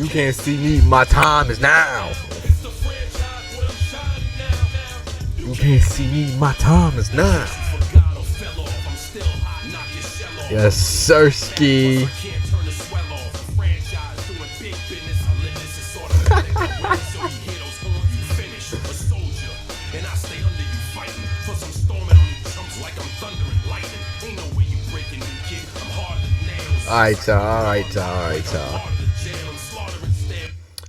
You can't see me, my time is now. You can't see me, my time is now. Yes, Sirski. Alright, y'all.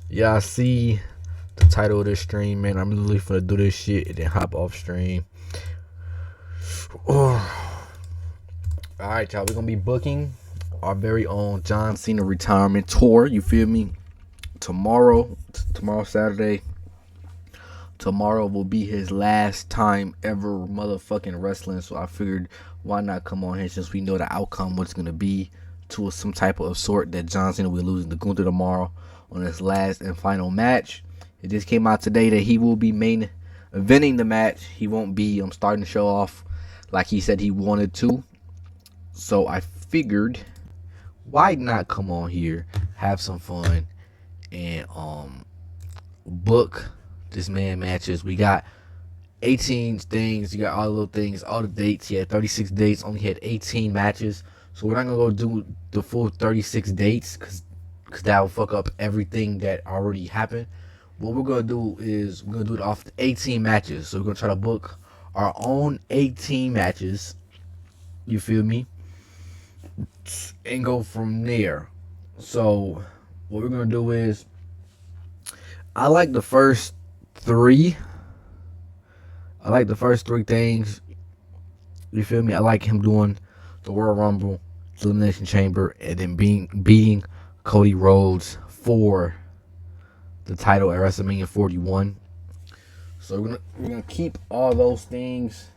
Y'all see the title of this stream, man. I'm literally finna do this shit and then hop off stream. Oh. Alright, y'all. We're gonna be booking our very own John Cena retirement tour. You feel me? Tomorrow, Saturday. Tomorrow will be his last time ever motherfucking wrestling. So I figured, why not come on here since we know the outcome, what's gonna be to some type of sort that John Cena will be losing to Gunther tomorrow on his last and final match. It just came out today that he will be main eventing the match. He won't be starting the show off like he said he wanted to. So I figured, why not come on here, have some fun, and book this man matches. We got 18 things. You got all the little things, all the dates. He had 36 dates, only had 18 matches. So we're not gonna go do the full 36 dates because that will fuck up everything that already happened. What we're gonna do is we're gonna do it off the 18 matches. So we're gonna try to book our own 18 matches. You feel me? And go from there. So what we're gonna do is, I like the first three. I like the first three things. You feel me? I like him doing the Royal Rumble, Elimination Chamber, and then beating Cody Rhodes for the title at WrestleMania 41. So we're gonna keep all those things.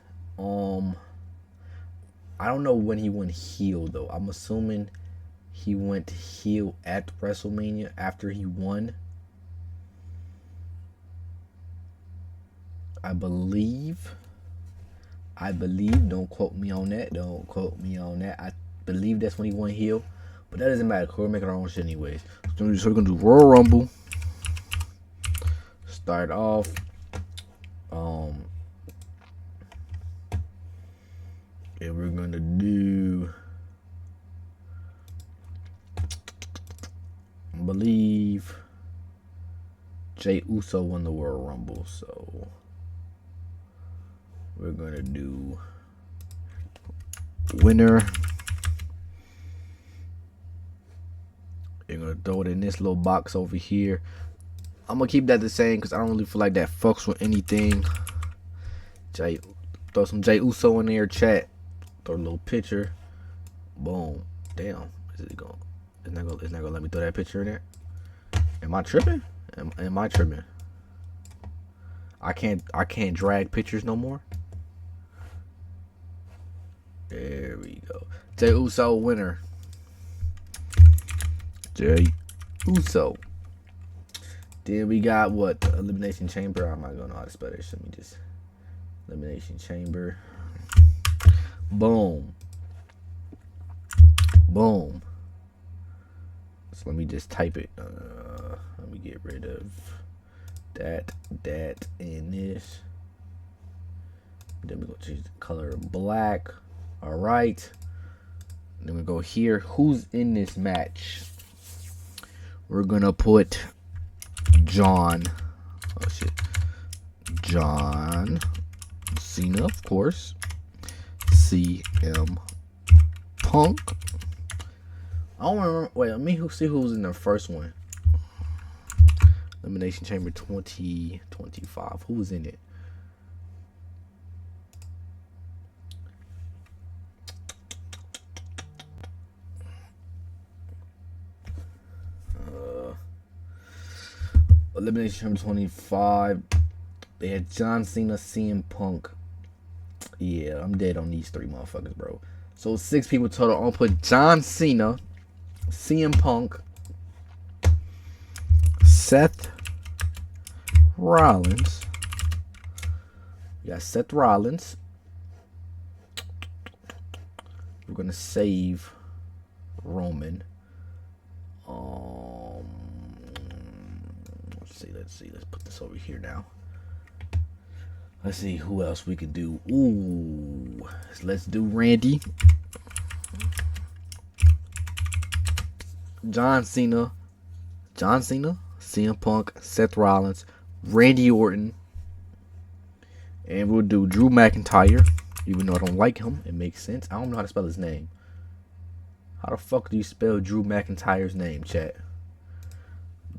I don't know when he went heel though. I'm assuming he went heel at WrestleMania after he won. I believe. Don't quote me on that. I believe that's when he went heel. But that doesn't matter. We're making our own shit anyways. So we're going to do Royal Rumble. Start off. And we're going to do, I believe, Jey Uso won the Royal Rumble. So we're going to do winner. You're going to throw it in this little box over here. I'm going to keep that the same because I don't really feel like that fucks with anything. Throw some Jey Uso in there, chat. Throw a little picture. Boom. Damn. Is it going? It's not gonna let me throw that picture in there. Am I tripping? Am I tripping? I can't drag pictures no more. There we go. Jey Uso winner. Jey Uso. Then we got what? Elimination Chamber. I'm not gonna know how to spell this. Let me just. Elimination Chamber. Boom. Boom. So let me just type it. Let me get rid of that, and this. Then we're going to change the color of black. Alright. Then we go here. Who's in this match? We're going to put John. Oh, shit. John Cena, of course. CM Punk. I don't remember. Wait, let me see who's in the first one. Elimination Chamber 2025. Who was in it? Elimination Chamber 25. They had John Cena, CM Punk. Yeah, I'm dead on these three motherfuckers, bro. So 6 people total. I'm gonna put John Cena, CM Punk, Seth Rollins. We got Seth Rollins. We're gonna save Roman. Let's put this over here now. Let's see who else we can do. Ooh, let's do Randy, John Cena, CM Punk, Seth Rollins, Randy Orton, and we'll do Drew McIntyre. Even though I don't like him, it makes sense. I don't know how to spell his name. How the fuck do you spell Drew McIntyre's name, chat?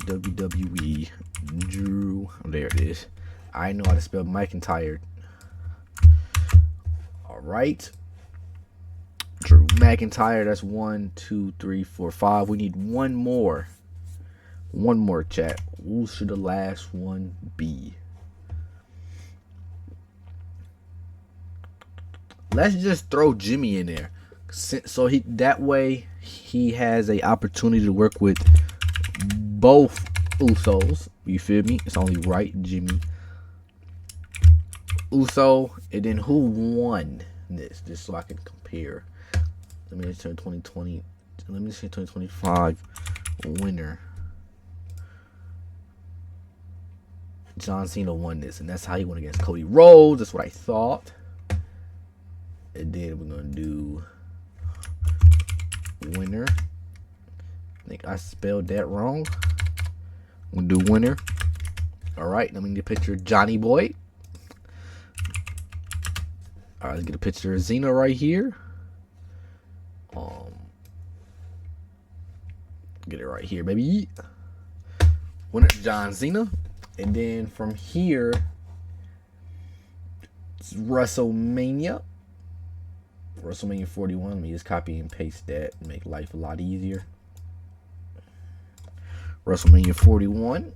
WWE Drew. Oh, there it is. I know how to spell McIntyre. Alright. Drew McIntyre. That's 1, 2, 3, 4, 5. We need one more. One more, chat. Who should the last one be? Let's just throw Jimmy in there. So that way he has a opportunity to work with both Usos. You feel me? It's only right, Jimmy Uso. And then who won this? Just so I can compare. Let me just turn 2020. Let me see 2025 winner. John Cena won this, and that's how he went against Cody Rhodes. That's what I thought. And then we're gonna do winner. I think I spelled that wrong. We'll do winner. Alright, let me get a picture of Johnny Boy. Alright, let's get a picture of Cena right here. Get it right here, baby. Winner John Cena. And then from here, it's WrestleMania 41. Let me just copy and paste that and make life a lot easier. WrestleMania 41.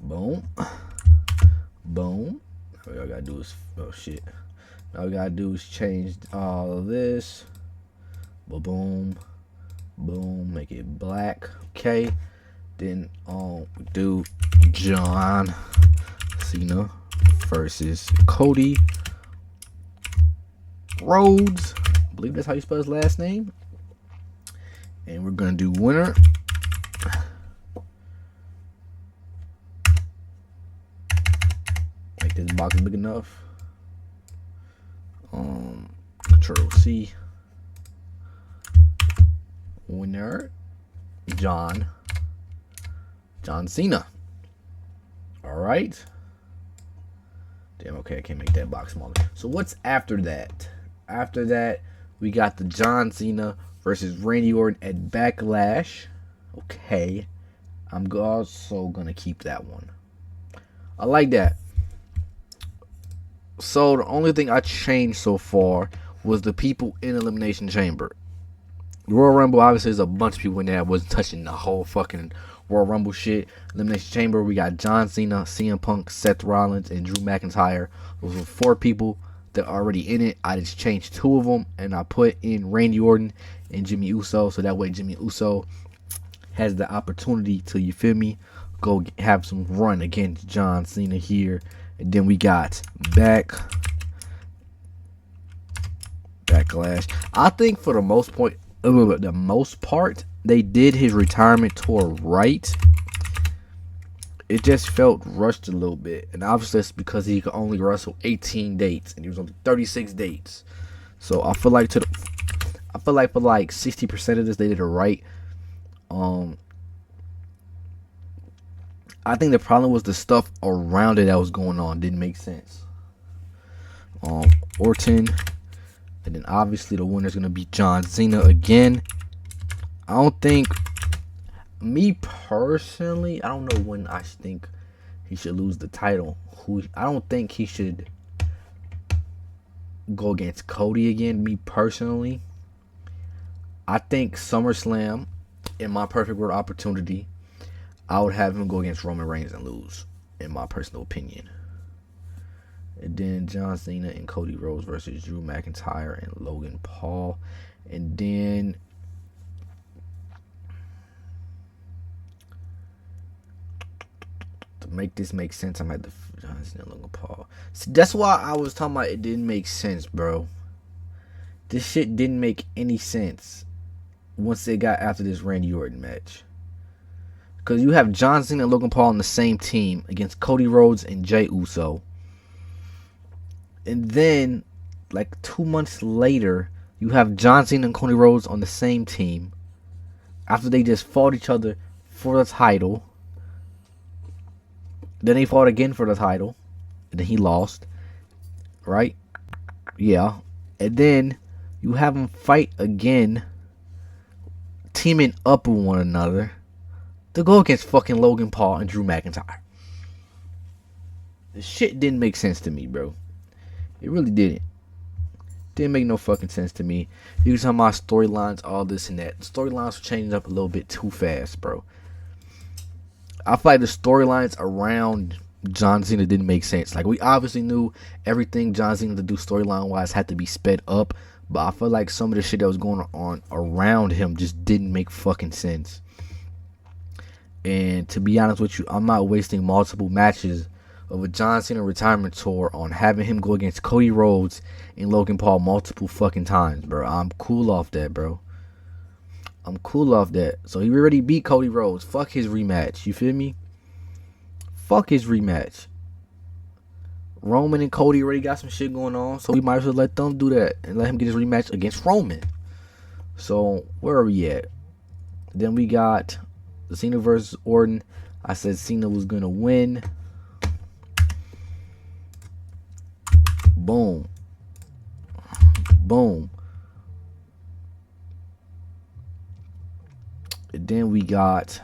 Boom. Boom. All I gotta do is, oh shit. All I gotta do is change all of this. Boom. Boom. Make it black. Okay. Then do John Cena versus Cody Rhodes. I believe that's how you spell his last name. And we're gonna do winner. Make this box big enough. Control C. Winner John Cena. Alright. Damn, okay, I can't make that box smaller. So what's after that? After that, we got the John Cena versus Randy Orton at Backlash. Okay. I'm also going to keep that one. I like that. So the only thing I changed so far was the people in Elimination Chamber. Royal Rumble, obviously, there's a bunch of people in there that wasn't touching the whole fucking Royal Rumble shit. Elimination Chamber, we got John Cena, CM Punk, Seth Rollins, and Drew McIntyre. Those were 4 people that are already in it. I just changed 2 of them, and I put in Randy Orton and Jimmy Uso, so that way Jimmy Uso has the opportunity to, you feel me, go have some run against John Cena here. And then we got Backlash. I think for the most part, they did his retirement tour right. It just felt rushed a little bit, and obviously it's because he could only wrestle 18 dates, and he was only 36 dates. So I feel like for like 60% of this, they did it right. I think the problem was the stuff around it that was going on didn't make sense. Orton, and then obviously the winner's gonna be John Cena again. I don't think, me personally, I don't know when I think he should lose the title. I don't think he should go against Cody again. Me personally, I think SummerSlam, in my perfect world opportunity, I would have him go against Roman Reigns and lose, in my personal opinion. And then John Cena and Cody Rhodes versus Drew McIntyre and Logan Paul. And then to make this make sense, I'm at the John Cena and Logan Paul. See, that's why I was talking about it didn't make sense, bro. This shit didn't make any sense once it got after this Randy Orton match. Because you have John Cena and Logan Paul on the same team against Cody Rhodes and Jey Uso. And then, like 2 months later, you have John Cena and Cody Rhodes on the same team after they just fought each other for the title. Then they fought again for the title, and then he lost, right? Yeah. And then you have them fight again, teaming up with one another to go against fucking Logan Paul and Drew McIntyre. This shit didn't make sense to me, bro. It really didn't. Didn't make no fucking sense to me. You can tell my storylines, all this and that. Storylines were changing up a little bit too fast, bro. I feel like the storylines around John Cena didn't make sense. Like, we obviously knew everything John Cena to do storyline wise had to be sped up, but I feel like some of the shit that was going on around him just didn't make fucking sense. And to be honest with you, I'm not wasting multiple matches of a John Cena retirement tour on having him go against Cody Rhodes and Logan Paul multiple fucking times, bro. I'm cool off that, bro. I'm cool off that. So he already beat Cody Rhodes. Fuck his rematch. You feel me? Fuck his rematch. Roman and Cody already got some shit going on, so we might as well let them do that and let him get his rematch against Roman. So where are we at? Then we got the Cena versus Orton. I said Cena was gonna win. Boom. Boom. And then we got,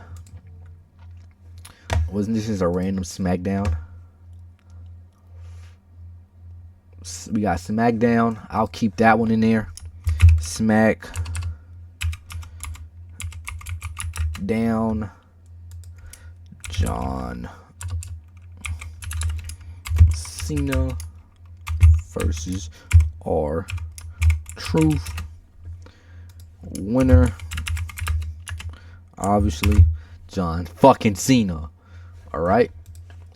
wasn't this just a random SmackDown? We got SmackDown. I'll keep that one in there. Smack down John Cena versus R-Truth. Winner, obviously, John fucking Cena. Alright.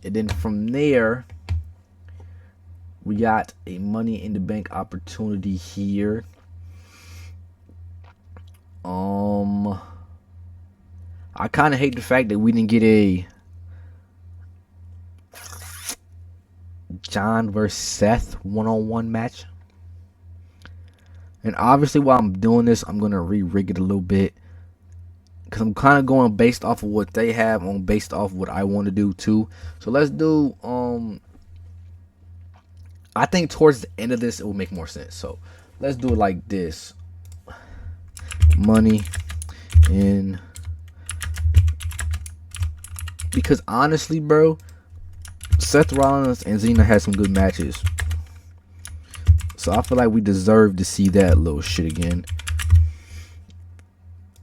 And then from there, we got a Money in the Bank opportunity here. I kind of hate the fact that we didn't get a John versus Seth one-on-one match. And obviously while I'm doing this, I'm going to re-rig it a little bit, because I'm kind of going based off of what they have on based off of what I want to do too. So let's do, I think towards the end of this, it will make more sense. So let's do it like this. Money in, because honestly, bro, Seth Rollins and Cena had some good matches. So I feel like we deserve to see that little shit again.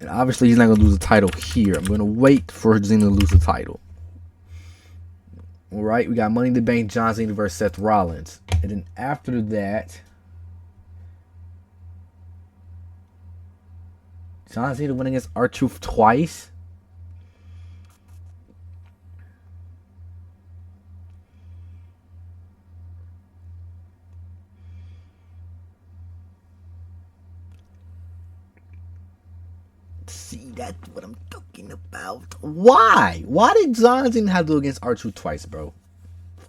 And obviously he's not going to lose the title here. I'm going to wait for Cena to lose the title. Alright, we got Money in the Bank, John Cena versus Seth Rollins. And then after that, John Cena went against R-Truth twice. See, that's what I'm talking about. Why? Why did John Cena have to do against R-Truth twice, bro?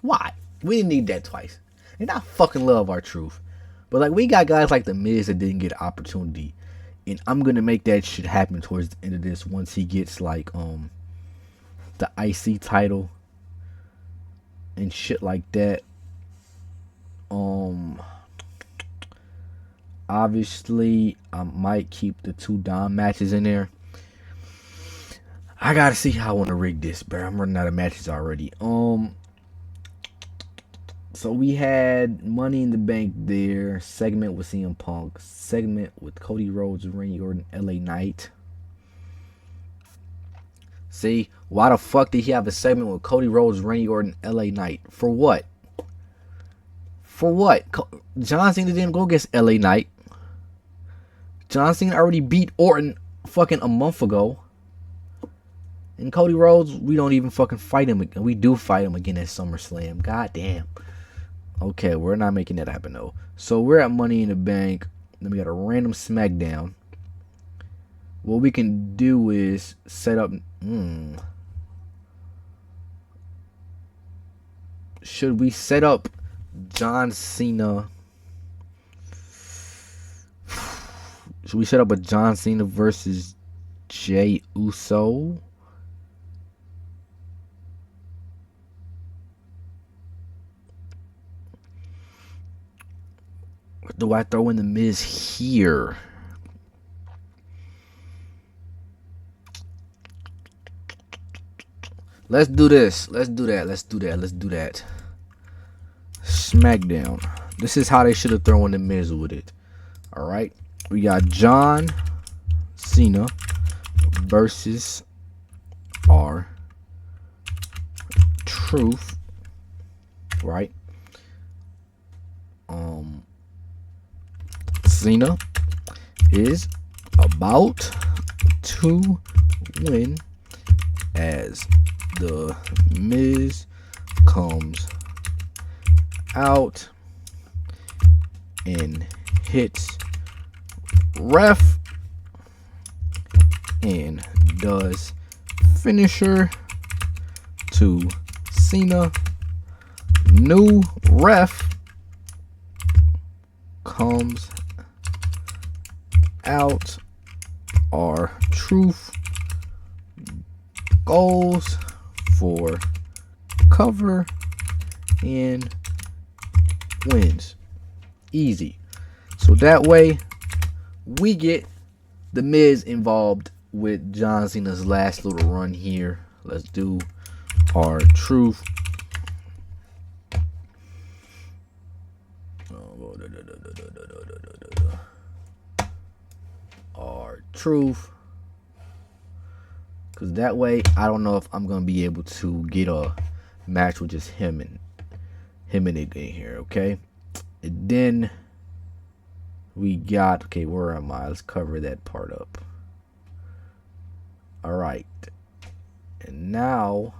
Why? We didn't need that twice. And I fucking love R-Truth. But like, we got guys like The Miz that didn't get an opportunity. And I'm gonna make that shit happen towards the end of this once he gets like the IC title and shit like that. Obviously I might keep the 2 Dom matches in there. I gotta see how I want to rig this, bro. I'm running out of matches already. So we had Money in the Bank there. Segment with CM Punk. Segment with Cody Rhodes and Randy Orton, LA Knight. See, why the fuck did he have a segment with Cody Rhodes, Randy Orton, LA Knight? For what? For what? John Cena didn't go against LA Knight. John Cena already beat Orton fucking a month ago. And Cody Rhodes, we don't even fucking fight him. We do fight him again at SummerSlam. God damn. Okay, we're not making that happen though. So we're at Money in the Bank. Then we got a random SmackDown. What we can do is set up. should we set up John Cena? Should we set up a John Cena versus Jey Uso? Or do I throw in the Miz here? Let's do this. Let's do that. SmackDown. This is how they should have thrown the Miz with it. Alright. We got John Cena versus R Truth. Right? Cena is about to win as the Miz comes out and hits ref and does finisher to Cena. New ref comes out. Our Truth goes for cover and wins. Easy. So that way we get the Miz involved with John Cena's last little run here. Let's do our Truth. Our Truth. Because that way I don't know if I'm going to be able to get a match with just him and it in here, okay? And then we got, okay, where am I? Let's cover that part up. Alright. And now,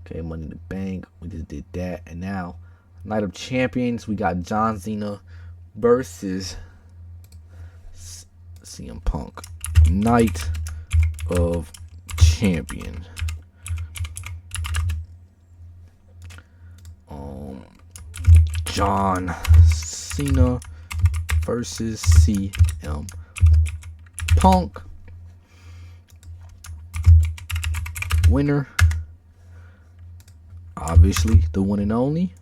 okay, Money in the Bank. We just did that. And now, Night of Champions. We got John Cena versus CM Punk. Night of Champions. John Cena versus CM Punk. Winner, obviously the one and only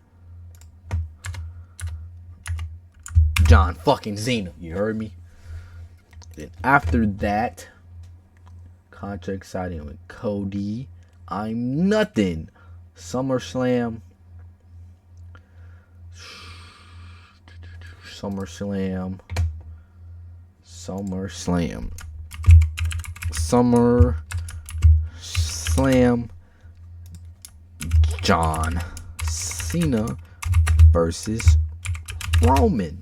John fucking Cena. You heard me? Then after that, contract signing with Cody. I'm nothing. SummerSlam. John Cena versus Roman.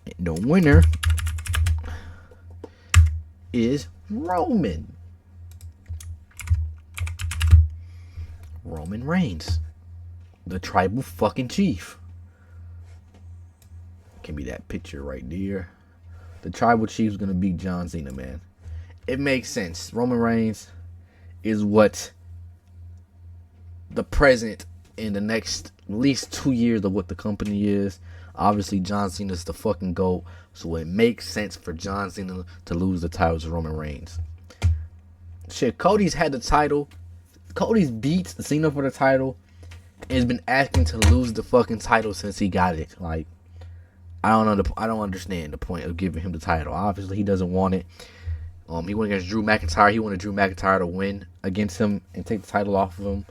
And the winner is Roman Reigns, the tribal fucking chief. Can be that picture right there. The tribal chief's gonna beat John Cena, man. It makes sense. Roman Reigns is what the present in the next at least 2 years of what the company is. Obviously, John Cena's the fucking GOAT, so it makes sense for John Cena to lose the title to Roman Reigns. Shit, Cody's had the title. Cody's beat Cena for the title and has been asking to lose the fucking title since he got it. Like, I don't understand the point of giving him the title. Obviously, he doesn't want it. He went against Drew McIntyre. He wanted Drew McIntyre to win against him and take the title off of him,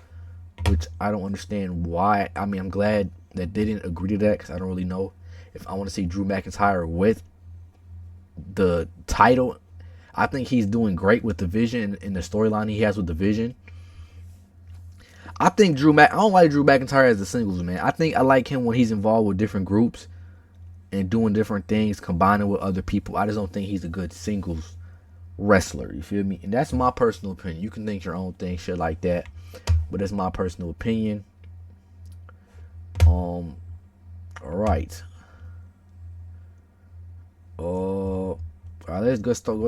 which I don't understand why. I mean, I'm glad that they didn't agree to that because I don't really know if I want to see Drew McIntyre with the title. I think he's doing great with the Vision and the storyline he has with the Vision. I don't like Drew McIntyre as a singles man. I like him when he's involved with different groups and doing different things, combining with other people. I just don't think he's a good singles wrestler. You feel me? And that's my personal opinion. You can think your own thing, shit like that, but that's my personal opinion. All right. All right, let's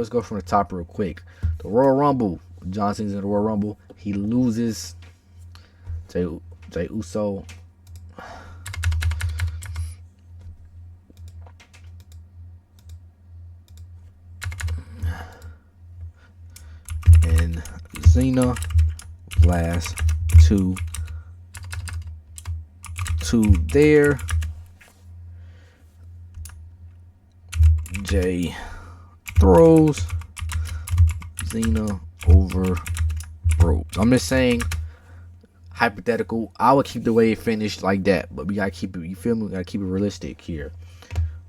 go from the top real quick. The Royal Rumble. John Cena's in the Royal Rumble. He loses Jay Uso. And Cena. Last two there. Jay throws Cena over ropes. I'm just saying, hypothetical. I would keep the way it finished like that, but we gotta keep it. You feel me? We gotta keep it realistic here,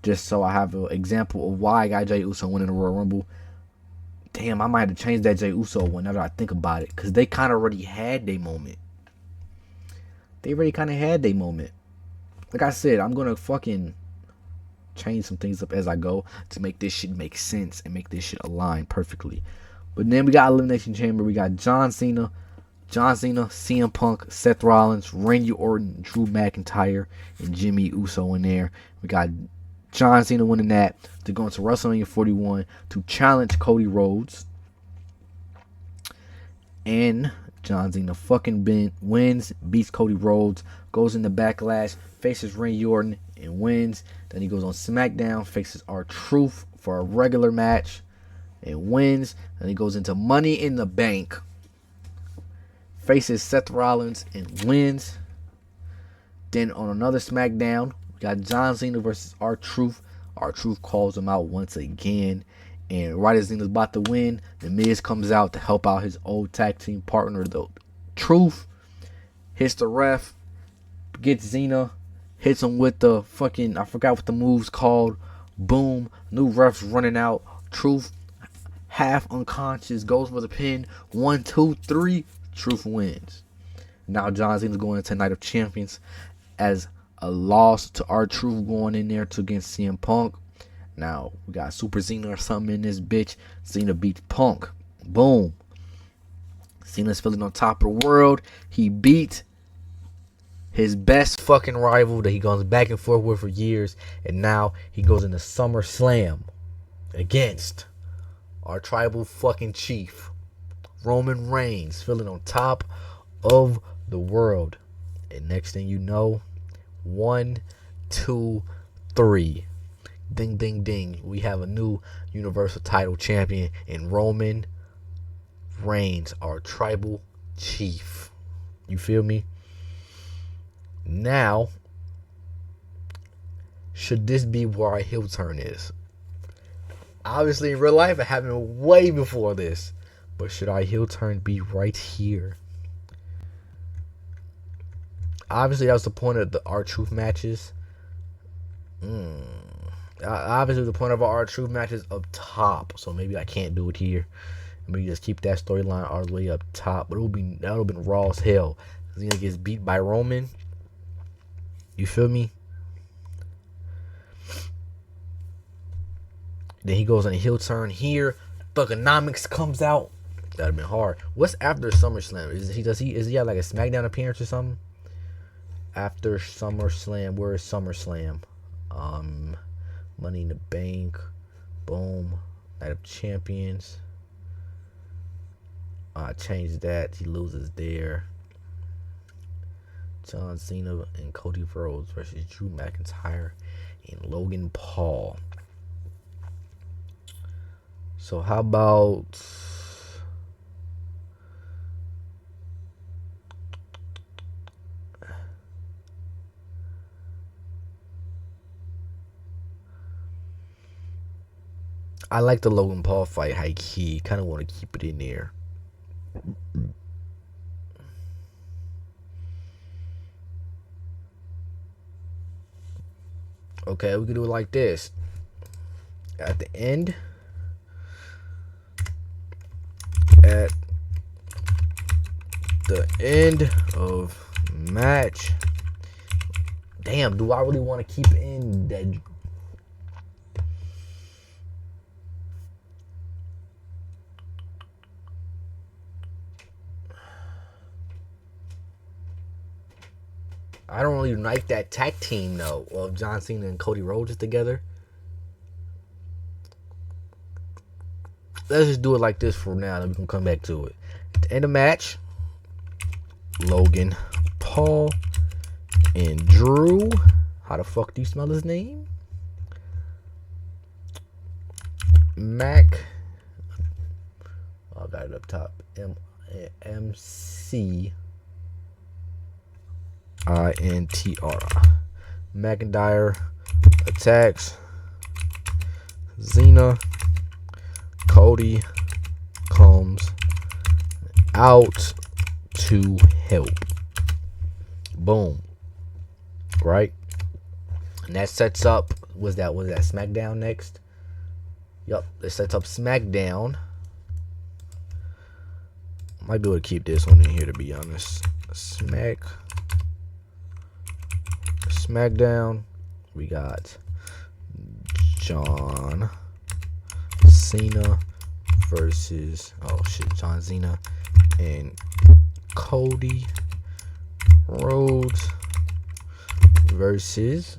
just so I have an example of why I got Jay Uso winning the Royal Rumble. Damn, I might have to change that Jay Uso one now that I think about it, because they kind of already had their moment. Like I said, I'm gonna fucking change some things up as I go to make this shit make sense and make this shit align perfectly. But then we got Elimination Chamber. We got John Cena, CM Punk, Seth Rollins, Randy Orton, Drew McIntyre, and Jimmy Uso in there. We got John Cena winning that to go into WrestleMania 41 to challenge Cody Rhodes. And John Cena fucking wins, beats Cody Rhodes, goes into Backlash, faces Randy Orton, and wins. Then he goes on SmackDown, faces R-Truth for a regular match, and wins. Then he goes into Money in the Bank, faces Seth Rollins, and wins. Then on another SmackDown, we got John Cena versus R-Truth. R-Truth calls him out once again. And right as Cena's about to win, The Miz comes out to help out his old tag team partner, The Truth. Hits the ref, gets Cena, hits him with the fucking, I forgot what the move's called. Boom. New ref's running out. Truth, half unconscious, goes for the pin. 1, 2, 3. Truth wins. Now John Cena's going into Night of Champions as a loss to R-Truth, going in there to against CM Punk. Now we got Super Cena or something in this bitch. Cena beats Punk. Boom. Cena's feeling on top of the world. He beat his best fucking rival that he goes back and forth with for years. And now he goes into SummerSlam against our tribal fucking chief, Roman Reigns, feeling on top of the world. And next thing you know, 1, 2, 3. Ding, ding, ding. We have a new Universal title champion in Roman Reigns, our tribal chief. You feel me? Now, should this be where our heel turn is? Obviously, in real life, it happened way before this. But should our heel turn be right here? Obviously, that was the point of the R-Truth matches. Obviously, the point of our R-Truth matches up top. So maybe I can't do it here. Maybe just keep that storyline all the way up top. But that would have been raw as hell. Cena gets beat by Roman. You feel me? Then he goes on a heel turn here. Thugonomics comes out. That'd have been hard. What's after SummerSlam? Is he have like a SmackDown appearance or something? After SummerSlam, where is SummerSlam? Money in the Bank. Boom. Night of Champions. Change that. He loses there. John Cena and Cody Rhodes versus Drew McIntyre and Logan Paul. So how about I like the Logan Paul fight high key. Kind of want to keep it in there. Okay, we can do it like this. At the end of match. Damn, do I really want to keep in that? I don't really like that tag team though of John Cena and Cody Rhodes together. Let's just do it like this for now, then we can come back to it. At the end of the match, Logan Paul and Drew. How the fuck do you smell his name? Mac. Oh, I got it up top. MCINTR. McIntyre attacks Cena. Cody comes out to help. Boom. Right? And that sets up, was that SmackDown next? Yup, it sets up SmackDown. Might be able to keep this one in here, to be honest. SmackDown. We got John Cena versus John Cena and Cody Rhodes versus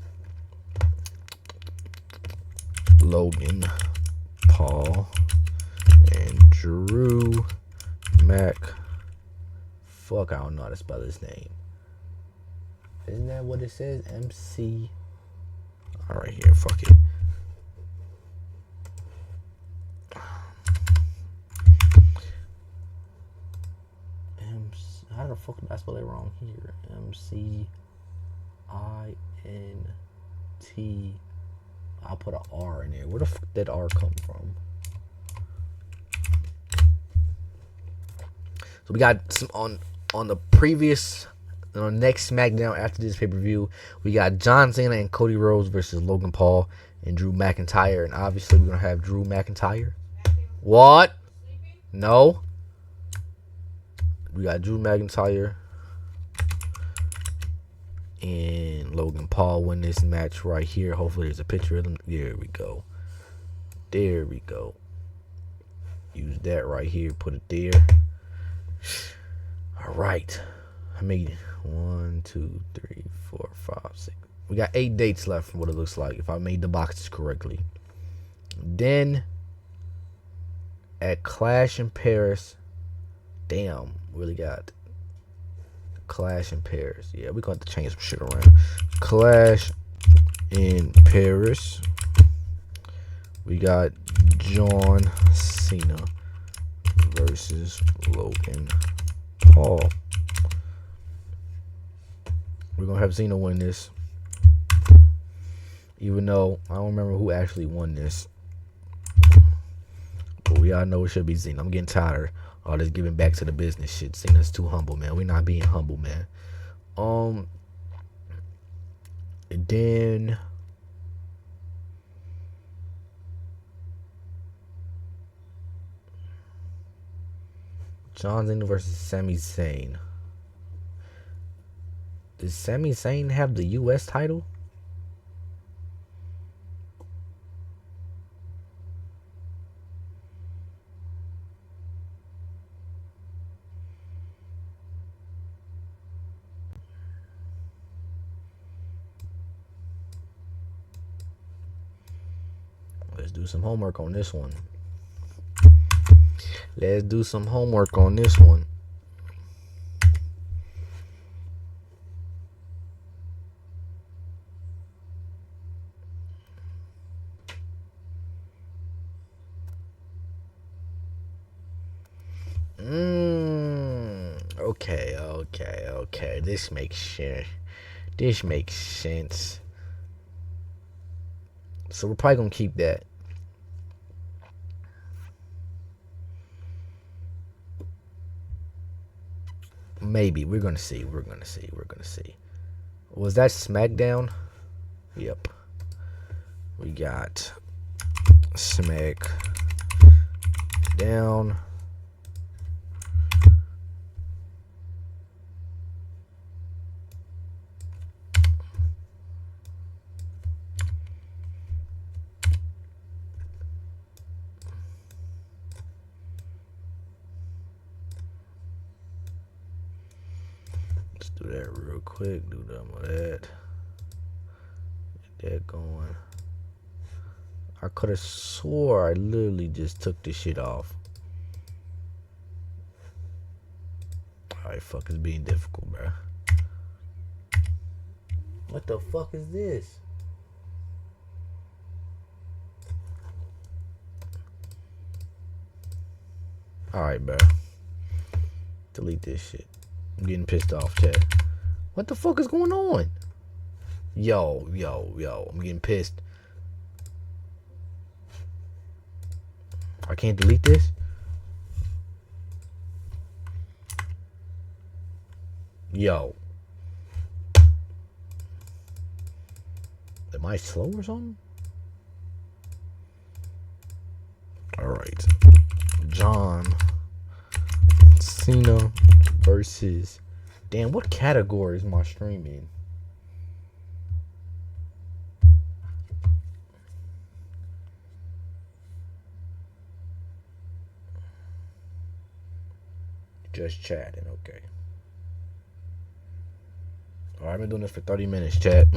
Logan Paul and Drew Mac. Fuck, I don't know how to spell his name. Isn't that what it says? MC. Alright, here, fuck it. How the fuck did I spell it wrong here? MCINT. I'll put an R in there. Where the fuck did R come from? So we got some on the previous, on the next SmackDown after this pay-per-view. We got John Cena and Cody Rhodes versus Logan Paul and Drew McIntyre. And obviously we're going to have Drew McIntyre. What? No. We got Drew McIntyre and Logan Paul win this match right here. Hopefully there's a picture of them. There we go. There we go. Use that right here. Put it there. All right. I made 1, 2, 3, 4, 5, 6. We got 8 dates left from what it looks like, if I made the boxes correctly. Then at Clash in Paris. Damn, really got Clash in Paris. Yeah, we're going to have to change some shit around. Clash in Paris. We got John Cena versus Logan Paul. We're going to have Cena win this. Even though I don't remember who actually won this. But we all know it should be Cena. I'm getting tired of all this giving back to the business shit. Cena's too humble, man. We're not being humble, man. And then John Cena versus Sami Zayn. Does Sami Zayn have the U.S. title? Let's do some homework on this one. Let's do some homework on this one. Okay. This makes sense. This makes sense. So we're probably gonna keep that. Maybe. We're gonna see. We're gonna see. Was that SmackDown? Yep. We got SmackDown. Do that real quick. Do some of that. Get that going. I could have swore I literally just took this shit off. Alright, fuck, it's being difficult, bro. What the fuck is this? Alright, bro. Delete this shit. I'm getting pissed off, chat. What the fuck is going on? Yo. I'm getting pissed. I can't delete this? Yo. Am I slow or something? Alright. John Cena versus... Damn, what category is my stream in? Just chatting, okay. Alright, I've been doing this for 30 minutes, chat.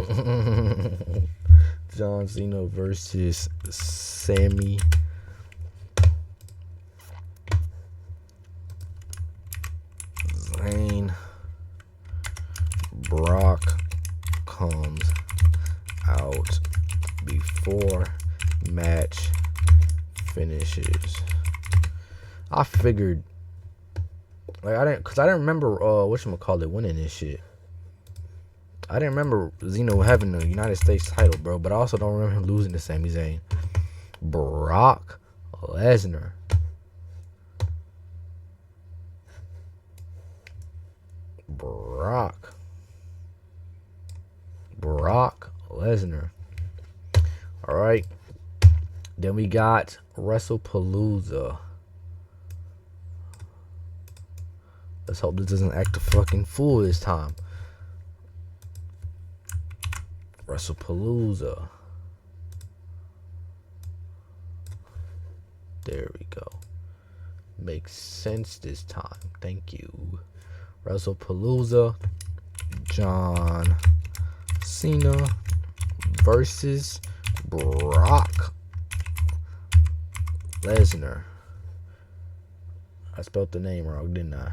John Cena versus Sami Zayn. Brock comes out before match finishes. I figured, like, I didn't remember whatchamacallit winning this shit. I didn't remember Zeno having the United States title, bro, but I also don't remember him losing to Sami Zayn. Brock Lesnar. Brock Lesnar. All right. Then we got WrestlePalooza. Let's hope this doesn't act a fucking fool this time. WrestlePalooza. There we go. Makes sense this time. Thank you. WrestlePalooza. John Cena versus Brock Lesnar. I spelled the name wrong, didn't I?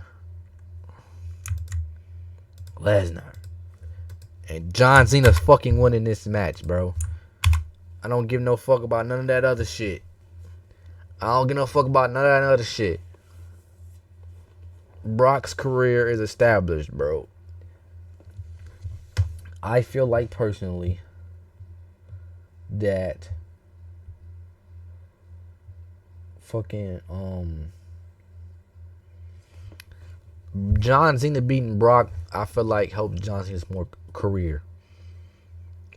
Lesnar. And John Cena's fucking winning this match, bro. I don't give no fuck about none of that other shit. I don't give no fuck about none of that other shit. Brock's career is established, bro. I feel like personally that fucking John Cena beating Brock, I feel like helped John Cena's more career,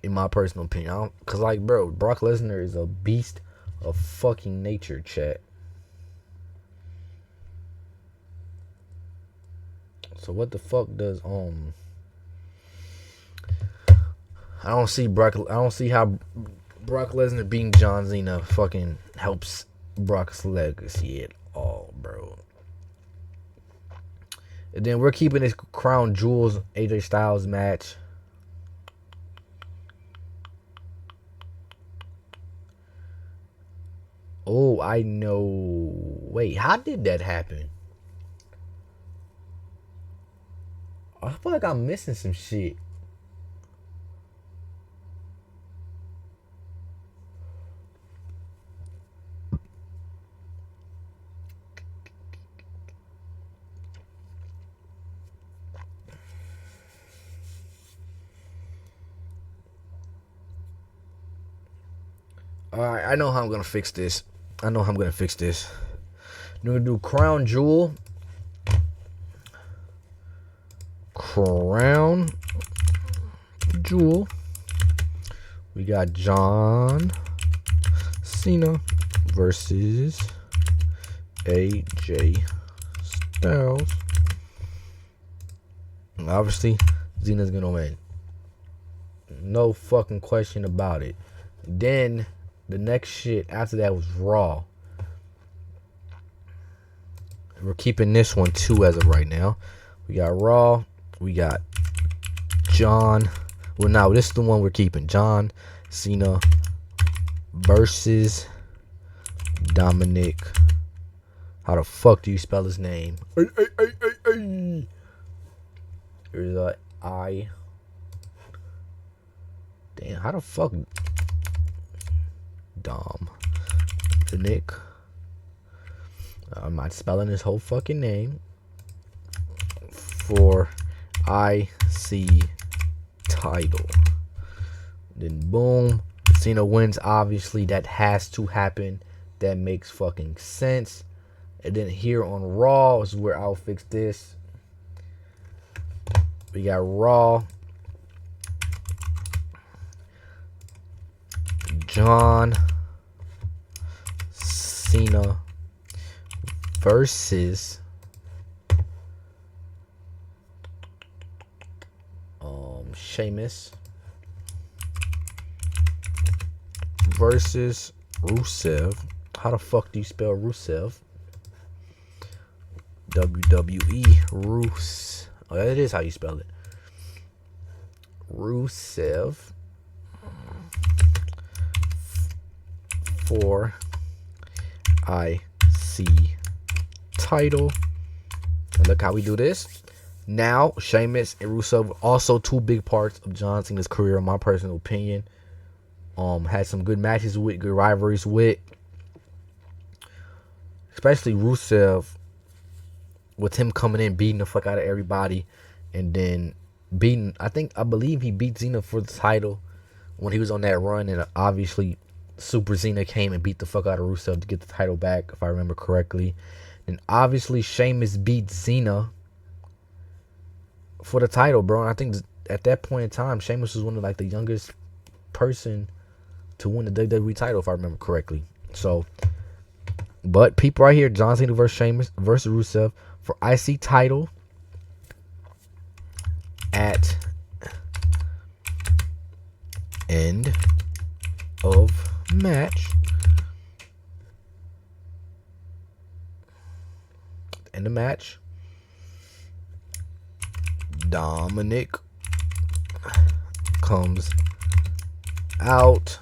in my personal opinion. Cause like, bro, Brock Lesnar is a beast of fucking nature, chat. So what the fuck does I don't see how Brock Lesnar beating John Cena fucking helps Brock's legacy at all, bro. And then we're keeping this Crown Jewels AJ Styles match. Oh, I know. Wait, how did that happen? I feel like I'm missing some shit. Alright, I know how I'm gonna fix this. I'm gonna do Crown Jewel. Crown Jewel. We got John Cena versus AJ Styles. And obviously, Cena's gonna win. No fucking question about it. Then the next shit after that was Raw. We're keeping this one too as of right now. We got Raw. We got John. Well, now this is the one we're keeping. John Cena versus Dominic. How the fuck do you spell his name? There's a I. Damn, how the fuck Dom Nick? I'm not spelling his whole fucking name. For IC title. Then boom, Cena wins. Obviously, that has to happen. That makes fucking sense. And then here on Raw is where I'll fix this. We got Raw. John Cena versus Sheamus versus Rusev. How the fuck do you spell Rusev? WWE Rus. Oh, that is how you spell it. Rusev for IC title. And look how we do this. Now, Sheamus and Rusev, also two big parts of John Cena's career, in my personal opinion. Had some good matches with, good rivalries with. Especially Rusev, with him coming in, beating the fuck out of everybody. And then I believe he beat Cena for the title when he was on that run. And obviously, Super Cena came and beat the fuck out of Rusev to get the title back, if I remember correctly. And obviously, Sheamus beat Cena for the title, bro. And I think at that point in time, Sheamus was one of like the youngest person to win the WWE title, if I remember correctly. So, but people right here, John Cena versus Sheamus versus Rusev for IC title at end of match. End of match. Dominic comes out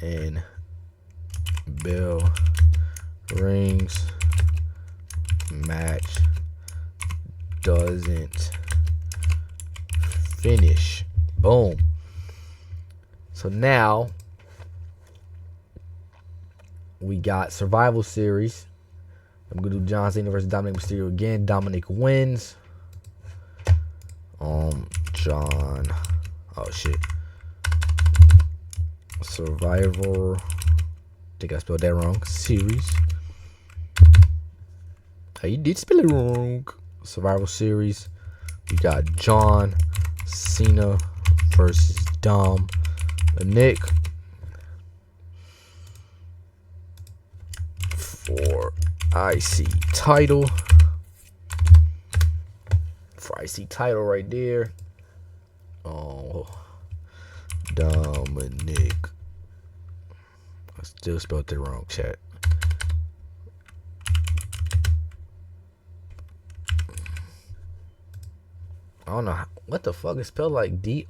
and bell rings. Match doesn't finish. Boom. So now we got Survival Series. I'm gonna do John Cena versus Dominic Mysterio again. Dominic wins. John. Oh shit. Survivor. Think I spelled that wrong. Series. Hey, you did spell it wrong. Survival Series. We got John Cena versus Dominic for IC title. For IC title right there. Oh, Dominic. I still spelled it wrong, chat. I don't know what the fuck is spelled like Dominic.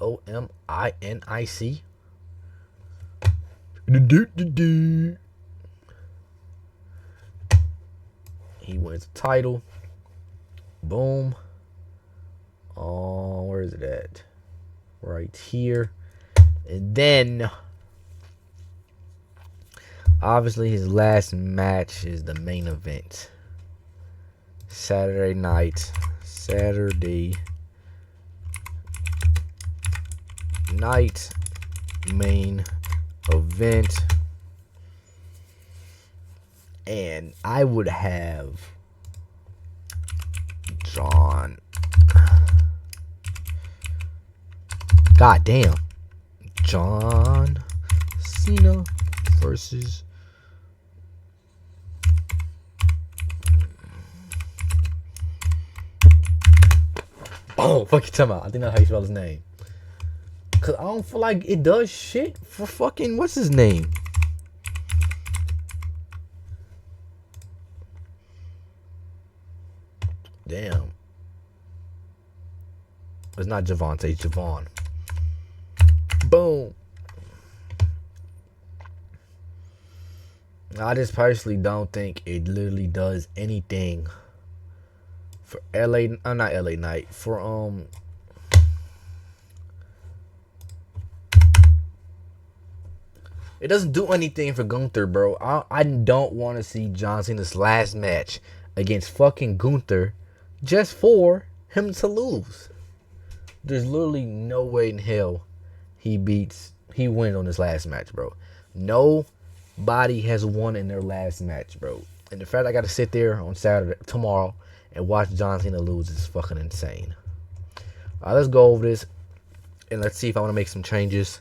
He wins the title. Boom. Oh, where is it at? Right here. And then obviously his last match is the main event. Saturday night main event. And I would have John. God damn. John Cena versus fuck you talking about? I think that's how you spell his name. Cause I don't feel like it does shit for fucking what's his name? Damn. It's not Javante, it's Javon. Boom. I just personally don't think it literally does anything for LA. Not LA Knight. For It doesn't do anything for Gunther, bro. I don't want to see John Cena's last match against fucking Gunther just for him to lose. There's literally no way in hell he wins on this last match, bro. Nobody has won in their last match, bro. And the fact I got to sit there on tomorrow, and watch John Cena lose is fucking insane. Let's go over this, and let's see if I want to make some changes.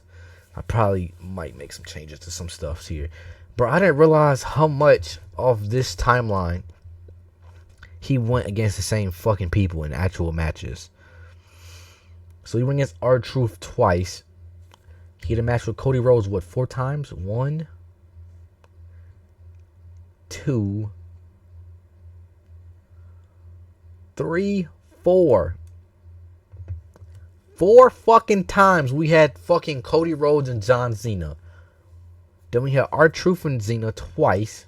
I probably might make some changes to some stuff here. Bro, I didn't realize how much of this timeline he went against the same fucking people in actual matches. So he went against R-Truth twice. He had a match with Cody Rhodes, 4 times? 1, 2, 3, 4. 4 fucking times we had fucking Cody Rhodes and John Cena. Then we had R-Truth and Cena twice.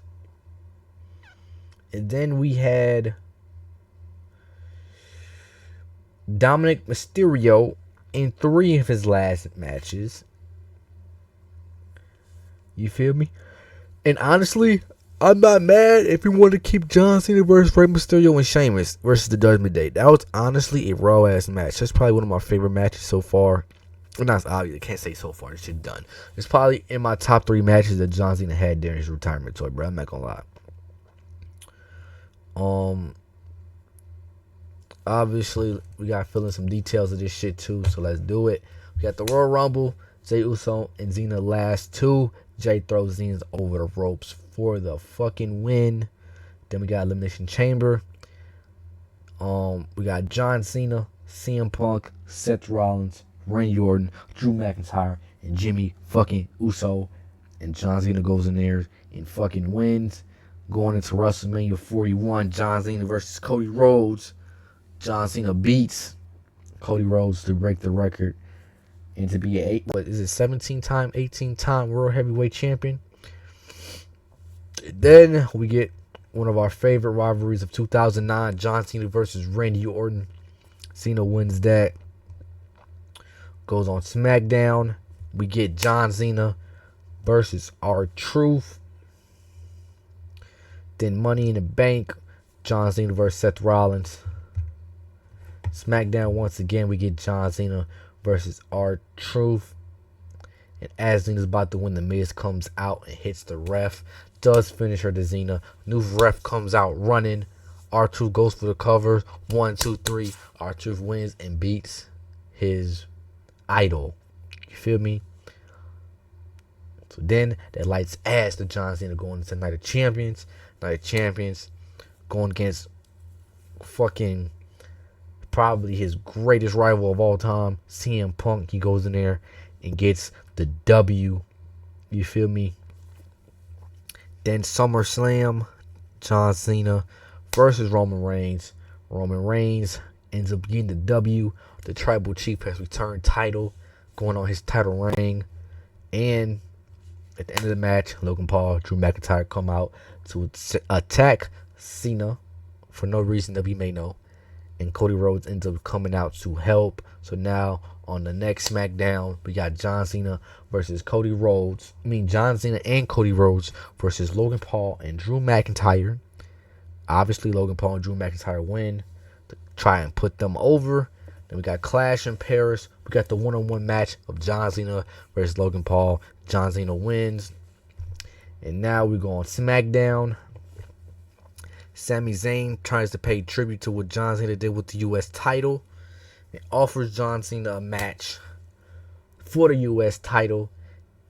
And then we had Dominic Mysterio in 3 of his last matches. You feel me? And honestly, I'm not mad if you want to keep John Cena versus Rey Mysterio and Sheamus versus the Judgment Day. That was honestly a raw ass match. That's probably one of my favorite matches so far. Well, not obvious. I can't say so far. This shit done. It's probably in my top 3 matches that John Cena had during his retirement tour, bro. I'm not gonna lie. Obviously, we got to fill in some details of this shit too, so let's do it. We got the Royal Rumble. Jey Uso and Cena last 2. Jey throws Cena over the ropes for the fucking win. Then we got Elimination Chamber. We got John Cena, CM Punk, Seth Rollins, Randy Orton, Drew McIntyre, and Jimmy fucking Uso. And John Cena goes in there and fucking wins. Going into WrestleMania 41, John Cena versus Cody Rhodes. John Cena beats Cody Rhodes to break the record and to be a 17-time, 18-time World Heavyweight Champion. Then we get one of our favorite rivalries of 2009, John Cena versus Randy Orton. Cena wins that. Goes on SmackDown. We get John Cena versus R-Truth. Then Money in the Bank, John Cena versus Seth Rollins. SmackDown, once again, we get John Cena versus R-Truth. And as Cena's about to win, The Miz comes out and hits the ref. Does finish her to Cena. New ref comes out running. R-Truth goes for the cover. 1, 2, 3. R-Truth wins and beats his idol. You feel me? So then that lights ass to John Cena going into Night of Champions. Night of Champions going against fucking probably his greatest rival of all time, CM Punk. He goes in there and gets the W. You feel me? Then SummerSlam, John Cena versus Roman Reigns. Roman Reigns ends up getting the W. The Tribal Chief has returned title, going on his title reign. And at the end of the match, Logan Paul, Drew McIntyre come out to attack Cena for no reason that we may know. And Cody Rhodes ends up coming out to help. So now on the next SmackDown, we got John Cena versus Cody Rhodes. John Cena and Cody Rhodes versus Logan Paul and Drew McIntyre. Obviously, Logan Paul and Drew McIntyre win to try and put them over. Then we got Clash in Paris. We got the one-on-one match of John Cena versus Logan Paul. John Cena wins. And now we go on SmackDown. Sami Zayn tries to pay tribute to what John Cena did with the U.S. title. It offers John Cena a match for the U.S. title.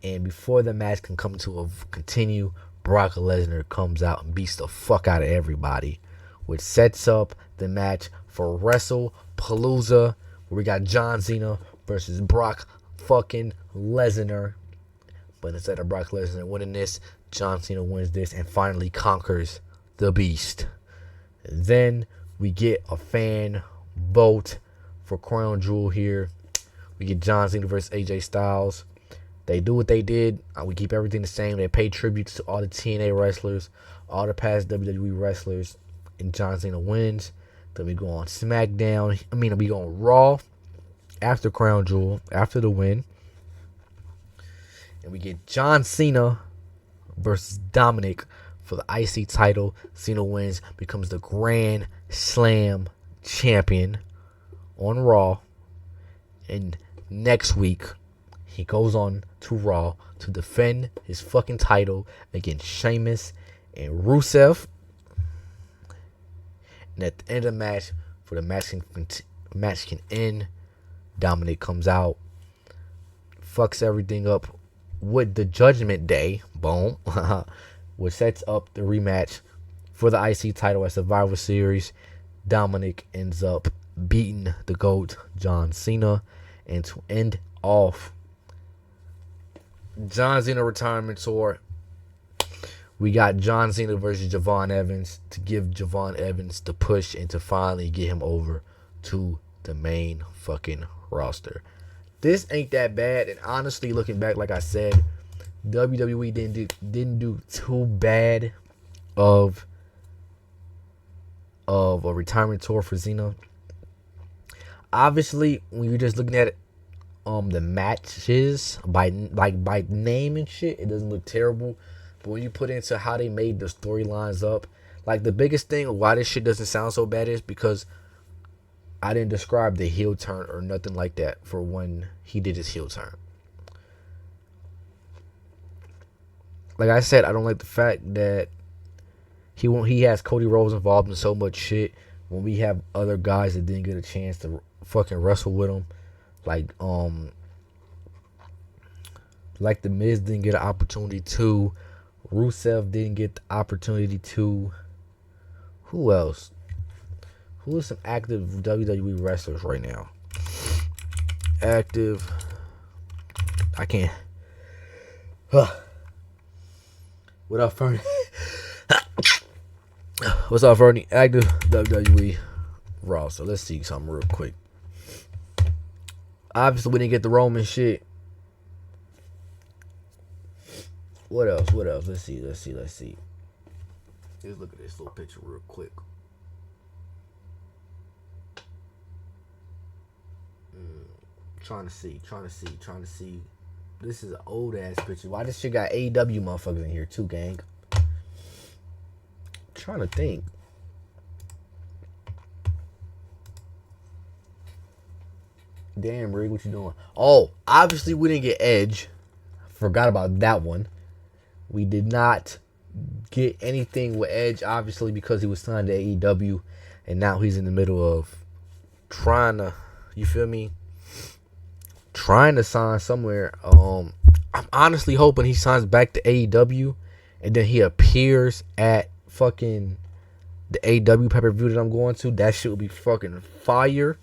And before the match can come to a continue, Brock Lesnar comes out and beats the fuck out of everybody, which sets up the match for WrestlePalooza, where we got John Cena versus Brock fucking Lesnar. But instead of Brock Lesnar winning this, John Cena wins this and finally conquers the Beast. And then we get a fan vote for Crown Jewel here. We get John Cena versus AJ Styles. They do what they did. We keep everything the same. They pay tributes to all the TNA wrestlers, all the past WWE wrestlers, and John Cena wins. Then we go on SmackDown. We go on Raw after Crown Jewel, after the win. and we get John Cena versus Dominic for the IC title. Cena wins, becomes the Grand Slam champion on Raw. And next week, he goes on to Raw to defend his fucking title against Sheamus and Rusev. And at the end of the match, for the match can end, Dominic comes out, fucks everything up with the Judgment Day, boom, which sets up the rematch for the IC title at Survivor Series. Dominic ends up beating the GOAT, John Cena. And to end off John Cena retirement tour, we got John Cena versus Javon Evans to give Javon Evans the push and to finally get him over to the main fucking roster. This ain't that bad, and honestly, looking back, like I said, WWE didn't do too bad of a retirement tour for Cena. Obviously, when you're just looking at it, the matches by name and shit, it doesn't look terrible. But when you put into how they made the storylines up, like the biggest thing why this shit doesn't sound so bad is because I didn't describe the heel turn or nothing like that for when he did his heel turn. Like I said, I don't like the fact that he has Cody Rhodes involved in so much shit when we have other guys that didn't get a chance to fucking wrestle with him. Like the Miz didn't get an opportunity to. Rusev didn't get the opportunity to. Who else? Who is some active WWE wrestlers right now? Active. I can't. What up, Fernie? What's up, Fernie? Active WWE Raw. So let's see something real quick. Obviously, we didn't get the Roman shit. What else? Let's see. Let's look at this little picture real quick. Trying to see. This is an old ass picture. Why this shit got AEW motherfuckers in here too, gang? Trying to think. Damn, Rig, what you doing? Oh, obviously we didn't get Edge. Forgot about that one. We did not get anything with Edge, obviously, because he was signed to AEW, and now he's in the middle of trying to, you feel me? Trying to sign somewhere. I'm honestly hoping he signs back to AEW, and then he appears at fucking the AEW pay-per-view that I'm going to. That shit will be fucking fire.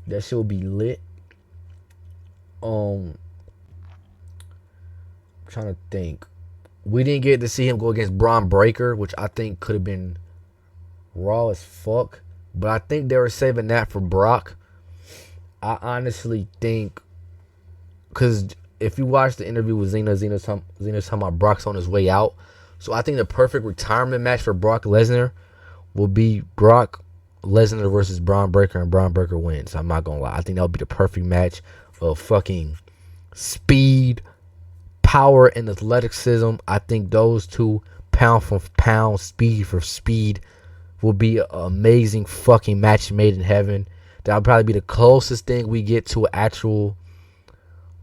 That shit will be lit. I'm trying to think. We didn't get to see him go against Braun Breaker, which I think could have been raw as fuck. But I think they were saving that for Brock. I honestly think, because if you watch the interview with Zena's talking about Brock's on his way out. So I think the perfect retirement match for Brock Lesnar will be Brock Lesnar versus Braun Breaker, and Braun Breaker wins. I'm not gonna lie. I think that would be the perfect match of fucking speed, power, and athleticism. I think those two, pound for pound, speed for speed, will be an amazing fucking match made in heaven. That'll probably be the closest thing we get to an actual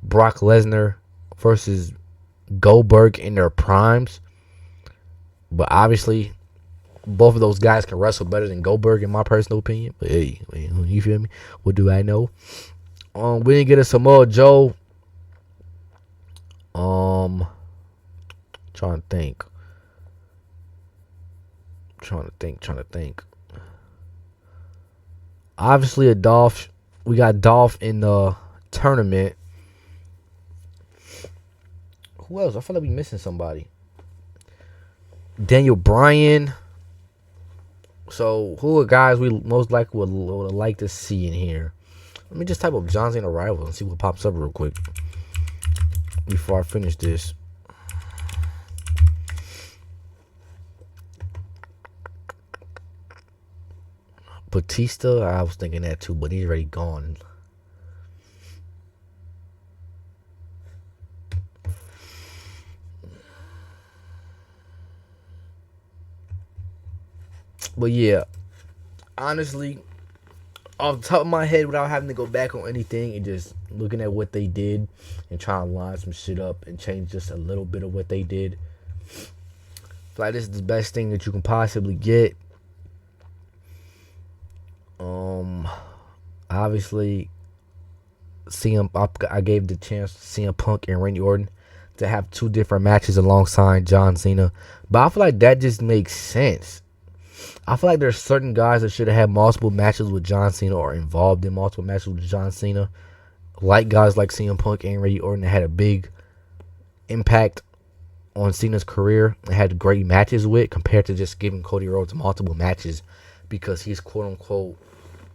Brock Lesnar versus Goldberg in their primes. But obviously, both of those guys can wrestle better than Goldberg, in my personal opinion. But hey, you feel me? What do I know? We didn't get a Samoa Joe. Trying to think. Obviously, we got Dolph in the tournament. Who else? I feel like we missing somebody. Daniel Bryan. So, who are guys we most likely would like to see in here? Let me just type up John Cena Arrival and see what pops up real quick before I finish this. Batista, I was thinking that too, but he's already gone. But yeah, honestly, off the top of my head, without having to go back on anything and just looking at what they did and trying to line some shit up and change just a little bit of what they did, I feel like this is the best thing that you can possibly get. Obviously, I gave the chance to CM Punk and Randy Orton to have two different matches alongside John Cena, but I feel like that just makes sense. I feel like there's certain guys that should have had multiple matches with John Cena or involved in multiple matches with John Cena, like guys like CM Punk and Randy Orton that had a big impact on Cena's career and had great matches with, compared to just giving Cody Rhodes multiple matches because he's quote unquote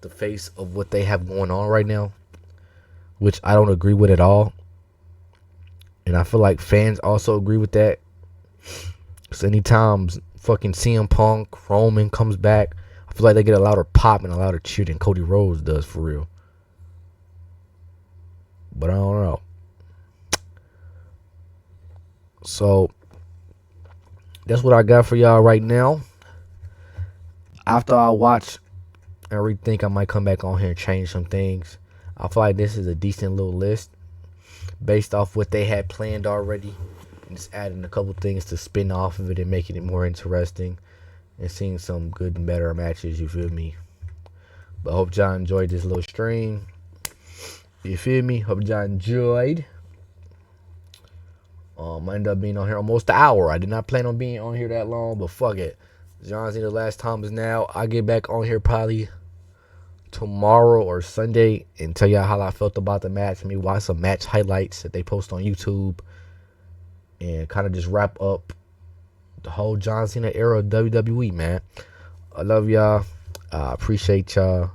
the face of what they have going on right now, which I don't agree with at all. And I feel like fans also agree with that. Because anytime fucking CM Punk, Roman comes back, I feel like they get a louder pop and a louder cheer than Cody Rhodes does, for real. But I don't know. So that's what I got for y'all right now. After I watch and rethink, I might come back on here and change some things. I feel like this is a decent little list based off what they had planned already, and just adding a couple things to spin off of it and making it more interesting and seeing some good and better matches, you feel me? But I hope y'all enjoyed this little stream. You feel me? Hope y'all enjoyed. I ended up being on here almost an hour. I did not plan on being on here that long, but fuck it. John Cena, the last time is now. I get back on here probably tomorrow or Sunday and tell y'all how I felt about the match. Maybe watch some match highlights that they post on YouTube and kind of just wrap up the whole John Cena era of WWE, man. I love y'all. I appreciate y'all.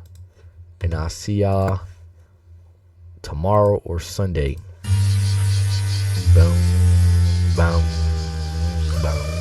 And I'll see y'all tomorrow or Sunday. Boom, boom, boom.